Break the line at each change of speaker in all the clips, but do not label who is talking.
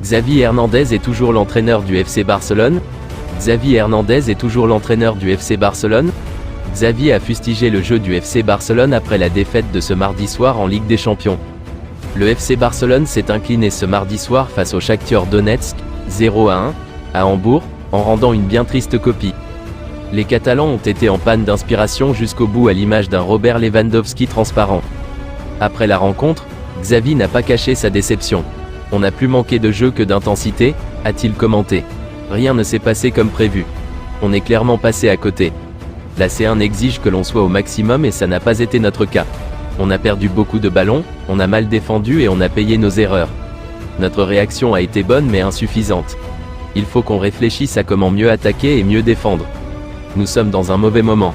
Xavi Hernandez est toujours l'entraîneur du FC Barcelone? Xavi Hernandez est toujours l'entraîneur du FC Barcelone? Xavi a fustigé le jeu du FC Barcelone après la défaite de ce mardi soir en Ligue des Champions. Le FC Barcelone s'est incliné ce mardi soir face au Shakhtar Donetsk, 0-1, à Hambourg, en rendant une bien triste copie. Les Catalans ont été en panne d'inspiration jusqu'au bout à l'image d'un Robert Lewandowski transparent. Après la rencontre, Xavi n'a pas caché sa déception. On n'a plus manqué de jeu que d'intensité, a-t-il commenté. Rien ne s'est passé comme prévu. On est clairement passé à côté. La C1 exige que l'on soit au maximum et ça n'a pas été notre cas. On a perdu beaucoup de ballons, on a mal défendu et on a payé nos erreurs. Notre réaction a été bonne mais insuffisante. Il faut qu'on réfléchisse à comment mieux attaquer et mieux défendre. Nous sommes dans un mauvais moment.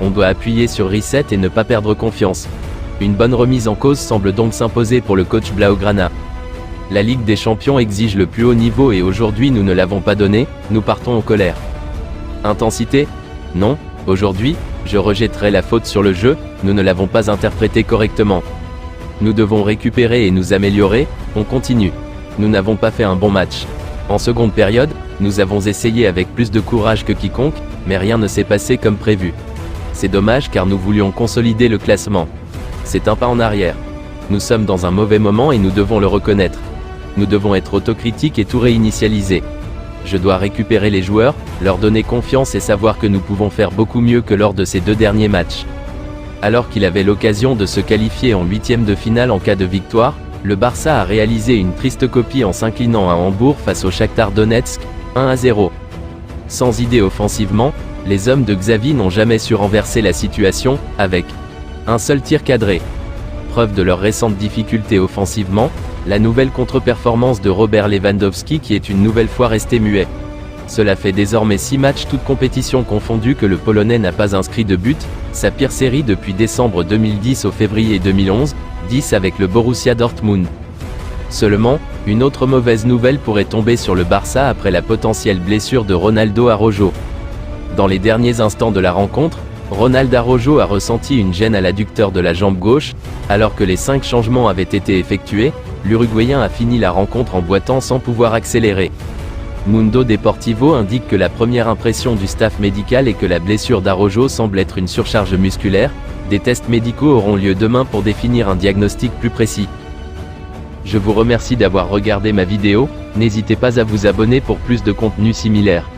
On doit appuyer sur reset et ne pas perdre confiance. Une bonne remise en cause semble donc s'imposer pour le coach Blaugrana. La Ligue des Champions exige le plus haut niveau et aujourd'hui nous ne l'avons pas donné, nous partons en colère. Intensité? Non, aujourd'hui, je rejetterai la faute sur le jeu, nous ne l'avons pas interprété correctement. Nous devons récupérer et nous améliorer, on continue. Nous n'avons pas fait un bon match. En seconde période, nous avons essayé avec plus de courage que quiconque, mais rien ne s'est passé comme prévu. C'est dommage car nous voulions consolider le classement. C'est un pas en arrière. Nous sommes dans un mauvais moment et nous devons le reconnaître. Nous devons être autocritiques et tout réinitialiser. Je dois récupérer les joueurs, leur donner confiance et savoir que nous pouvons faire beaucoup mieux que lors de ces 2 derniers matchs. Alors qu'il avait l'occasion de se qualifier en 8e de finale en cas de victoire, le Barça a réalisé une triste copie en s'inclinant à Hambourg face au Shakhtar Donetsk, 1-0. Sans idée offensivement, les hommes de Xavi n'ont jamais su renverser la situation, avec un seul tir cadré. Preuve de leurs récentes difficultés offensivement, la nouvelle contre-performance de Robert Lewandowski qui est une nouvelle fois resté muet. Cela fait désormais 6 matchs toutes compétitions confondues que le Polonais n'a pas inscrit de but, sa pire série depuis décembre 2010 au février 2011, 10 avec le Borussia Dortmund. Seulement, une autre mauvaise nouvelle pourrait tomber sur le Barça après la potentielle blessure de Ronaldo Araujo. Dans les derniers instants de la rencontre, Ronald Araujo a ressenti une gêne à l'adducteur de la jambe gauche, alors que les 5 changements avaient été effectués, l'Uruguayen a fini la rencontre en boitant sans pouvoir accélérer. Mundo Deportivo indique que la première impression du staff médical est que la blessure d'Araujo semble être une surcharge musculaire. Des tests médicaux auront lieu demain pour définir un diagnostic plus précis. Je vous remercie d'avoir regardé ma vidéo, n'hésitez pas à vous abonner pour plus de contenu similaire.